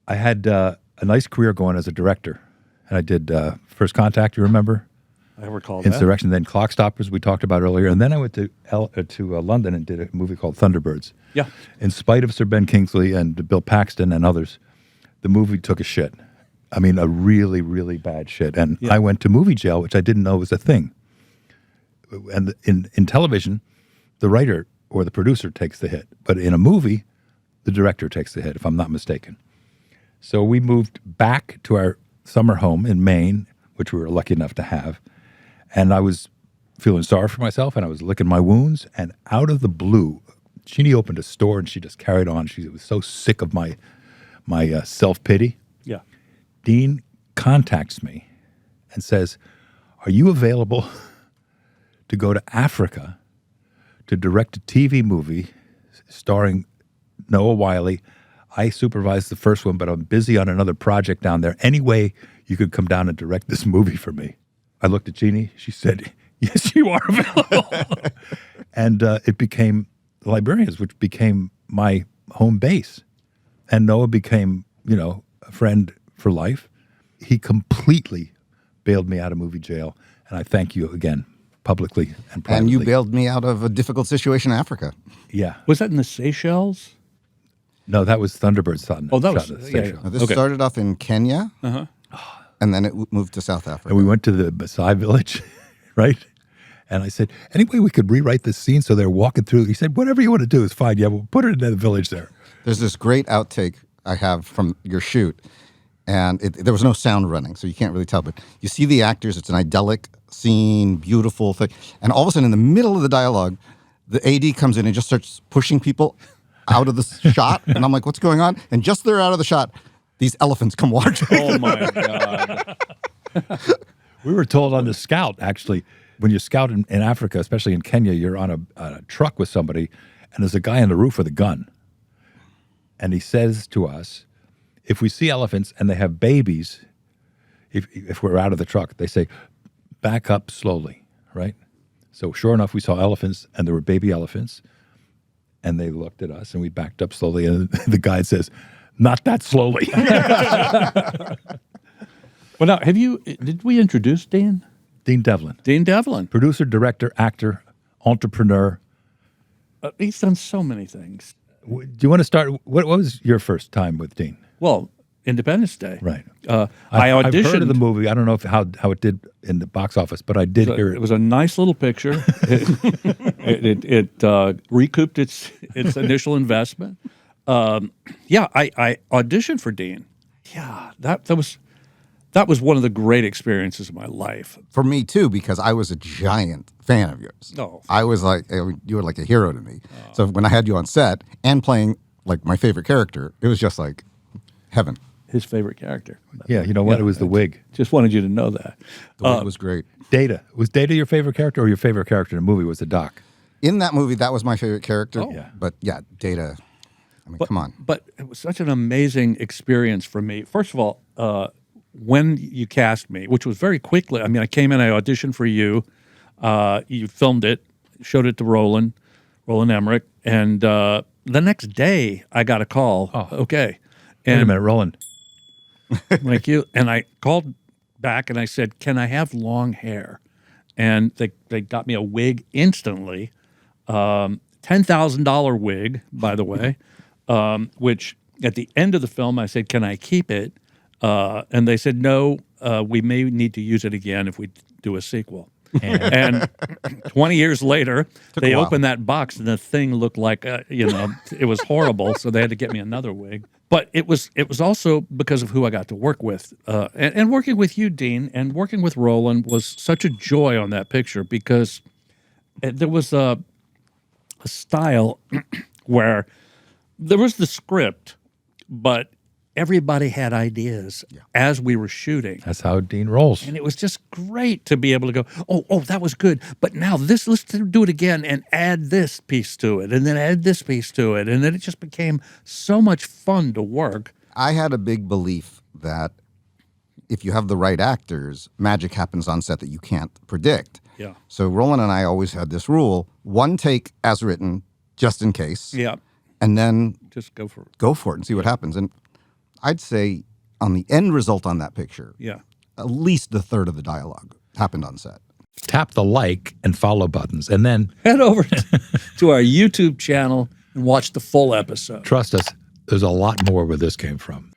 I had a nice career going as a director. And I did First Contact, you remember? I recall that. Insurrection, then Clock Stoppers, we talked about earlier. And then I went to London and did a movie called Thunderbirds. Yeah. In spite of Sir Ben Kingsley and Bill Paxton and others, the movie took a shit. I mean, a really, really bad shit. And I went to movie jail, which I didn't know was a thing. And in television, the writer or the producer takes the hit. But in a movie, the director takes the hit, if I'm not mistaken. So we moved back to our summer home in Maine, which we were lucky enough to have. And I was feeling sorry for myself, and I was licking my wounds. And out of the blue, Jeannie opened a store, and she just carried on. She was so sick of my self-pity. Yeah. Dean contacts me and says, are you available to go to Africa to direct a TV movie starring Noah Wiley? I supervised the first one, but I'm busy on another project down there. Any way you could come down and direct this movie for me? I looked at Jeannie. She said, yes, you are available. And it became the Librarians, which became my home base. And Noah became, a friend for life. He completely bailed me out of movie jail. And I thank you again, publicly and privately. And you bailed me out of a difficult situation in Africa. Yeah. Was that in the Seychelles? No, that was Thunderbirds. Oh, that was Now, this started off in Kenya, and then it moved to South Africa. And we went to the Maasai village, right? And I said, any way we could rewrite this scene so they're walking through? He said, whatever you want to do is fine. Yeah, we'll put it in the village there. There's this great outtake I have from your shoot, and there was no sound running, so you can't really tell. But you see the actors. It's an idyllic scene, beautiful thing. And all of a sudden, in the middle of the dialogue, the AD comes in and just starts pushing people out of the shot. And I'm like, what's going on? And just they're out of the shot, these elephants come watching. Oh, my God. We were told on the Scout, actually, when you scout in Africa, especially in Kenya, you're on a truck with somebody, and there's a guy on the roof with a gun. And he says to us, if we see elephants and they have babies, if we're out of the truck, they say, back up slowly, right? So sure enough, we saw elephants, and there were baby elephants. And they looked at us, and we backed up slowly. And the guide says, not that slowly. Well, now, did we introduce Dean? Dean Devlin. Dean Devlin. Producer, director, actor, entrepreneur. He's done so many things. Do you want to start? What was your first time with Dean? Well, Independence Day. Right. I I've auditioned. heard of the movie. I don't know how it did in the box office, but I did hear it. It was a nice little picture. It recouped its initial investment. I auditioned for Dean. Yeah, that was one of the great experiences of my life. For me, too, because I was a giant fan of yours. Oh. I was like, you were like a hero to me. So when I had you on set and playing like my favorite character, it was just like heaven. His favorite character. Yeah, you know what? It was the wig. Just wanted you to know that. The wig was great. Data. Was Data your favorite character, or your favorite character in the movie was the Doc? In that movie, that was my favorite character. Oh. Yeah. But yeah, Data, come on. But it was such an amazing experience for me. First of all, when you cast me, which was very quickly, I mean, I came in, I auditioned for you. You filmed it, showed it to Roland Emmerich, and the next day I got a call. Oh. Okay. Wait a minute, Roland. Thank you. And I called back and I said, can I have long hair? And they got me a wig instantly, $10,000 wig, by the way, which at the end of the film I said, can I keep it? And they said, no, we may need to use it again if we do a sequel. And 20 years later, they opened that box and the thing looked like, it was horrible. So they had to get me another wig. But it was also because of who I got to work with. And working with you, Dean, and working with Roland was such a joy on that picture because there was a style where there was the script, but everybody had ideas as we were shooting. That's how Dean rolls. And it was just great to be able to go, oh, that was good. But now let's do it again and add this piece to it and then add this piece to it. And then it just became so much fun to work. I had a big belief that if you have the right actors, magic happens on set that you can't predict. Yeah. So Roland and I always had this rule, one take as written, just in case. Yeah. And then just go for it. Go for it and see what happens. And I'd say on the end result on that picture, Yeah. at least a third of the dialogue happened on set. Tap the like and follow buttons, and then Head over to our YouTube channel and watch the full episode. trust us, there's a lot more where this came from.